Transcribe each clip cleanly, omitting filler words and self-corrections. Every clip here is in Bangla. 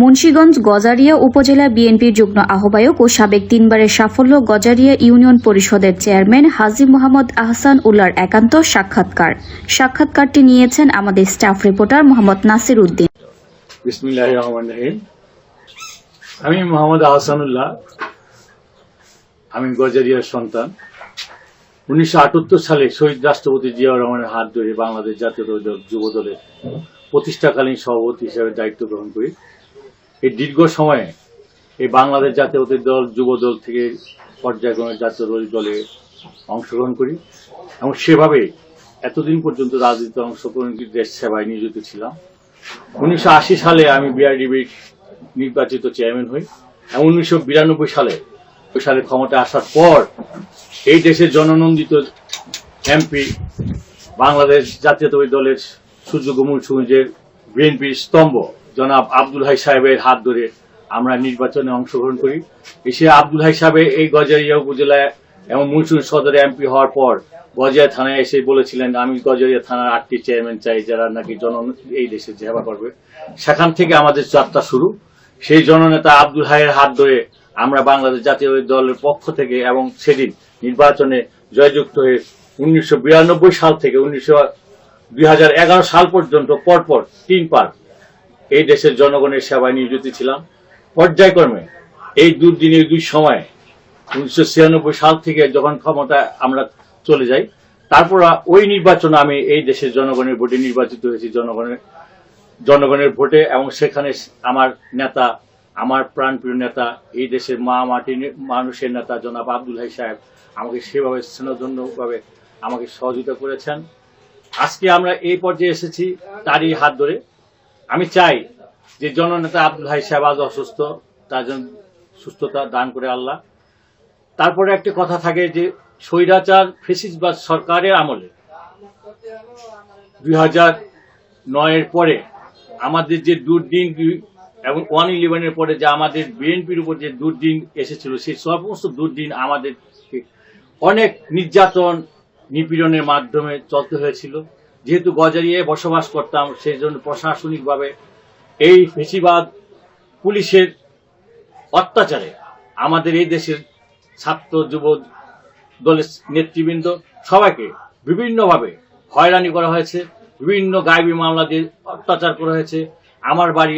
মুন্সিগঞ্জ গজারিয়া উপজেলা বিএনপির যুগ্ম আহ্বায়ক ও সাবেক তিনবারের সাফল্য গজারিয়া ইউনিয়ন পরিষদের চেয়ারম্যান হাজী মোহাম্মদ আহসান উল্লাহর একান্ত সাক্ষাৎকারটি নিয়েছেন আমাদের স্টাফ রিপোর্টার মোহাম্মদ নাসির উদ্দিন। বিসমিল্লাহির রহমানির রহিম। আমি মোহাম্মদ আহসান উল্লাহ, আমি গজারিয়ার সন্তান। 1978 সালে শহীদ রাষ্ট্রপতি জিয়াউর রহমানের হাত ধরে বাংলাদেশ জাতীয়তাবাদী দল যুব দলের প্রতিষ্ঠাকালীন সভাপতি হিসেবে দায়িত্ব গ্রহণ করি। এই দীর্ঘ সময়ে এই বাংলাদেশ জাতীয়তাবাদী দল যুব দল থেকে পর্যায়ক্রমে জাতীয়তাবাদী দলে অংশগ্রহণ করি এবং সেভাবে এতদিন পর্যন্ত রাজনীতিতে অংশগ্রহণ করে দেশ সেবায় নিয়োজিত ছিলাম। 1980 সালে আমি বিআরডিবির নির্বাচিত চেয়ারম্যান হই এবং 1992 সালে ক্ষমতায় আসার পর এই দেশের জননন্দিত এমপি বাংলাদেশ জাতীয়তাবাদী দলের সুযোগ্য মূল সুযোগের বিএনপির স্তম্ভ জনাব আব্দুল হাই সাহেবের হাত ধরে আমরা নির্বাচনে অংশগ্রহণ করি। এসে আব্দুল হাই সাহেব এই গজারিয়া উপজেলায় এবং মুন্সিগঞ্জ সদরে এমপি হওয়ার পর গজারিয়া থানায় এসে বলেছিলেন, আমি গজারিয়া থানার 8টি চেয়ারম্যান চাই যারা নাকি এই দেশের সেবা করবে। সেখান থেকে আমাদের যাত্রা শুরু। সেই জননেতা আব্দুল হাইয়ের হাত ধরে আমরা বাংলাদেশ জাতীয়তাবাদী দলের পক্ষ থেকে এবং সেদিন নির্বাচনে জয়যুক্ত হয়ে 1992 সাল থেকে 2011 সাল পর্যন্ত পরপর 3 বার এই দেশের জনগণের সেবায় নিয়োজিত ছিলাম। পর্যায়ক্রমে এই দুর্দিনের দুই সময়ে 1996 সাল থেকে যখন ক্ষমতা আমরা চলে যাই, তারপর ওই নির্বাচনে আমি এই দেশের জনগণের ভোটে নির্বাচিত হয়েছি, জনগণের ভোটে। এবং সেখানে আমার নেতা, আমার প্রাণপ্রিয় নেতা, এই দেশের মা মাটির মানুষের নেতা জনাব আব্দুল হাই সাহেব আমাকে সেভাবে স্নেহধন্যভাবে আমাকে সহযোগিতা করেছেন। আজকে আমরা এই পর্যায়ে এসেছি তারই হাত ধরে। আমি চাই যে জননেতা আব্দুল হাই সাহেব আজ অসুস্থ, তার জন্য সুস্থতা দান করে আল্লাহ। তারপরে একটা কথা থাকে যে স্বৈরাচার ফ্যাসিস্টবাদ সরকারের আমলে 2009 পরে আমাদের যে দুর্দিন এবং 1/11 পরে যে আমাদের বিএনপির উপর যে দুর্দিন এসেছিল, সেই সমস্ত দুর্দিন আমাদের অনেক নির্যাতন নিপীড়নের মাধ্যমে চলতে হয়েছিল। যেহেতু গজারিয়ায় বসবাস করতাম, সেই জন্য প্রশাসনিকভাবে এই ফ্যাসিবাদ পুলিশের অত্যাচারে আমাদের এই দেশের ছাত্র যুব দলের নেতৃবৃন্দ সবাইকে বিভিন্নভাবে হয়রানি করা হয়েছে, বিভিন্ন গায়েবী মামলা দিয়ে অত্যাচার করা হয়েছে। আমার বাড়ি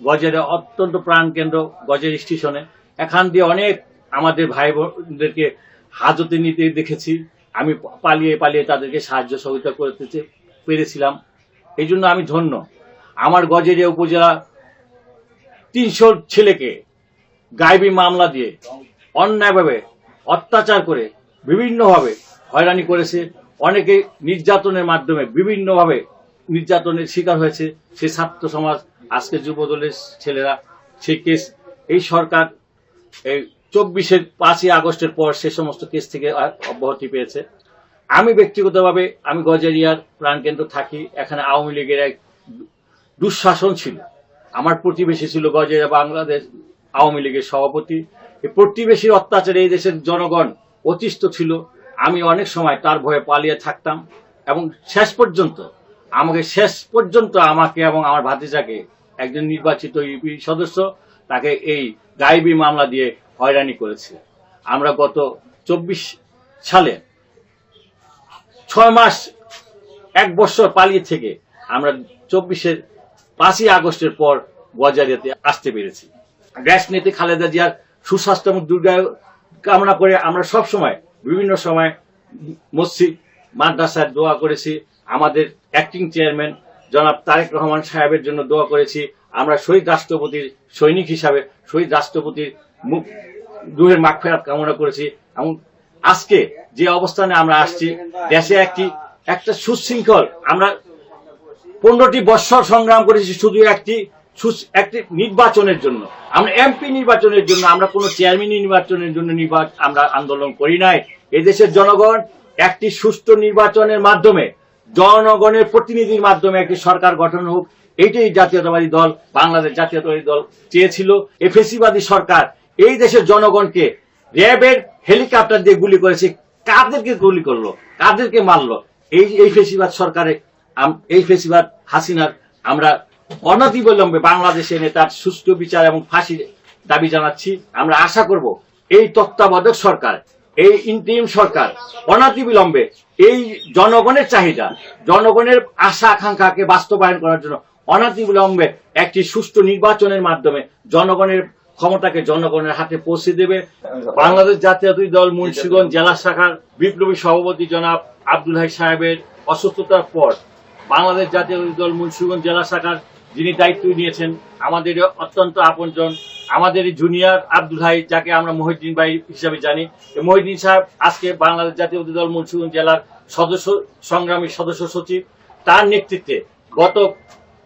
গজারিয়া অত্যন্ত প্রাণকেন্দ্র গজারিয়া স্টেশনে, এখান দিয়ে অনেক আমাদের ভাই বোনদেরকে হাজতে নিতে দেখেছি। আমি পালিয়ে তাদেরকে সাহায্য সহযোগিতা করতে পেরেছিলাম। এই জন্য আমি ধন্য। আমার গজারিয়া উপজেলা 300 ছেলেকে গায়েবী মামলা দিয়ে অন্যায়ভাবে অত্যাচার করে বিভিন্নভাবে হয়রানি করেছে। অনেকে নির্যাতনের মাধ্যমে বিভিন্নভাবে নির্যাতনের শিকার হয়েছে। সেই ছাত্র সমাজ, আজকে যুব দলের ছেলেরা, সেই কেস এই সরকার এই 5ই আগস্টের পর সে সমস্ত কেস থেকে অব্যাহতি পেয়েছে। আমি ব্যক্তিগতভাবে আমি গজারিয়ার প্রাণকেন্দ্র থাকি। এখানে আওয়ামী লীগের এক দুঃশাসন ছিল। আমার প্রতিবেশী ছিল গজারিয়া বাংলাদেশ আওয়ামী লীগের সভাপতি। এই প্রতিবেশীর অত্যাচারে এই দেশের জনগণ অতিষ্ঠ ছিল। আমি অনেক সময় তার ভয়ে পালিয়ে থাকতাম এবং শেষ পর্যন্ত আমাকে এবং আমার ভাতিজাকে, একজন নির্বাচিত ইউপি সদস্য, তাকে এই গায়েবী মামলা দিয়ে হয়রানি করেছে। আমরা গত 24 সালে 6 মাস 1 বছর পালিয়ে থেকে আমরা 5ই আগস্টের পর গজারিয়াতে আসতে পেরেছি। দেশ নেত্রী খালেদা জিয়ার সুস্বাস্থ্য এবং দীর্ঘায়ু কামনা করে আমরা সব সময় বিভিন্ন সময় মসজিদ মাদ্রাসায় দোয়া করেছি। আমাদের অ্যাক্টিং চেয়ারম্যান জনাব তারেক রহমান সাহেবের জন্য দোয়া করেছি। আমরা শহীদ রাষ্ট্রপতির সৈনিক হিসাবে শহীদ রাষ্ট্রপতির রুহের মাগফিরাত কামনা করেছি। এবং আজকে যে অবস্থানে আমরা আসছি, দেশে একটা সুশৃঙ্খল, আমরা 15টি বৎসর সংগ্রাম করেছি শুধু একটি নির্বাচনের জন্য। আমরা এমপি নির্বাচনের জন্য, আমরা কোন চেয়ারম্যান নির্বাচনের জন্য আমরা আন্দোলন করি নাই। এদেশের জনগণ একটি সুষ্ঠু নির্বাচনের মাধ্যমে, জনগণের প্রতিনিধির মাধ্যমে একটি সরকার গঠন হোক, এইটাই জাতীয়তাবাদী দল, বাংলাদেশ জাতীয়তাবাদী দল চেয়েছিল। এই ফ্যাসিবাদী সরকার এই দেশের জনগণকে র্যাবের হেলিকপ্টার দিয়ে গুলি করেছে। কাদেরকে গুলি করলো, কাদেরকে মারলো? এই ফ্যাসিবাদ সরকারে, এই ফ্যাসিবাদ হাসিনার আমরা অনতিবিলম্বে বাংলাদেশে নেতার সুষ্ঠু বিচার এবং ফাঁসির দাবি জানাচ্ছি। আমরা আশা করব এই তত্ত্বাবধায়ক সরকার, এই ইন্টিরিম সরকার অনতিবিলম্বে এই জনগণের চাহিদা, জনগণের আশা আকাঙ্ক্ষাকে বাস্তবায়ন করার জন্য অনতিবিলম্বে একটি সুষ্ঠু নির্বাচনের মাধ্যমে জনগণের ক্ষমতাকে জনগণের হাতে পৌঁছে দেবে। বাংলাদেশ জাতীয়তাবাদী দল মুন্সিগঞ্জ জেলা শাখার বিপ্লবী সভাপতি জনাব আব্দুল হাই সাহেবের অসুস্থতার পর বাংলাদেশ জাতীয়তাবাদী দল মুন্সিগঞ্জ জেলা শাখার যিনি দায়িত্ব নিয়েছেন, আমাদের অত্যন্ত আপনজন, আমাদের জুনিয়র আব্দুল হাই, যাকে আমরা মহিউদ্দিন ভাই হিসাবে জানি। মহিউদ্দিন সাহেব আজকে বাংলাদেশ জাতীয়তাবাদী দল মুন্সিগঞ্জ জেলার সংগ্রামী সদস্য সচিব। তার নেতৃত্বে গত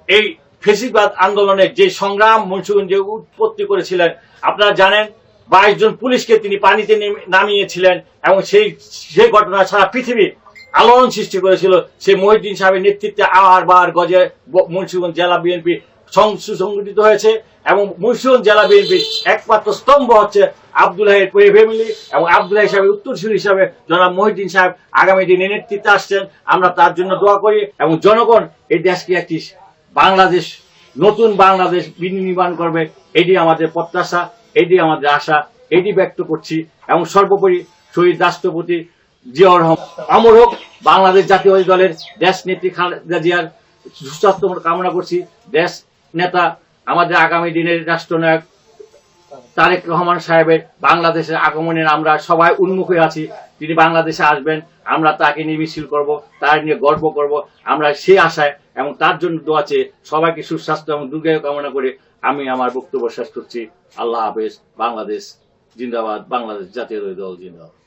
এই ফেসিবাদ আন্দোলনের যে সংগ্রাম মুন্সিগঞ্জে উৎপত্তি করেছিলেন, আপনারা জানেন 22 জন পুলিশকে তিনি পানিতে নামিয়েছিলেন এবং সেই ঘটনা সারা পৃথিবী আলোড়ন সৃষ্টি করেছিল। সেই মহিউদ্দিন সাহেবের নেতৃত্বে আবার গজে মুন্সিগঞ্জ জেলা বিএনপি সংগঠিত হয়েছে এবং মুন্সিগঞ্জ জেলা বিএনপির একমাত্র স্তম্ভ হচ্ছে আব্দুল হাইয়ের ফ্যামিলি এবং আব্দুল হাই সাহেবের উত্তরসূরি হিসাবে জনাব মহিউদ্দিন সাহেব আগামী দিনে নেতৃত্বে আসছেন। আমরা তার জন্য দোয়া করি এবং জনগণ এই দেশকে একটি বাংলাদেশ, নতুন বাংলাদেশ বিনির্মাণ করবে, এটি আমাদের প্রত্যাশা, এটি আমাদের আশা, এটি ব্যক্ত করছি। এবং সর্বোপরি শহীদ রাষ্ট্রপতি জিয়াউর রহমান অমর হোক। বাংলাদেশ জাতীয়তাবাদী দলের দেশ নেত্রী খালেদা জিয়ার সুস্বাস্থ্য কামনা করছি। দেশ নেতা আমাদের আগামী দিনের রাষ্ট্রনায়ক তারেক রহমান সাহেবের বাংলাদেশের আগমনের আমরা সবাই উন্মুখ হয়ে আছি। তিনি বাংলাদেশে আসবেন, আমরা তাকে নিয়ে মিছিল করব, তার নিয়ে গর্ব করব, আমরা সেই আশায় এবং তার জন্য দোয়া চেয়ে সবাইকে সুস্বাস্থ্য এবং দীর্ঘায়ু কামনা করে আমি আমার বক্তব্য শেষ করছি। আল্লাহ হাফেজ। বাংলাদেশ জিন্দাবাদ, বাংলাদেশ জাতীয়তাবাদী দল জিন্দাবাদ।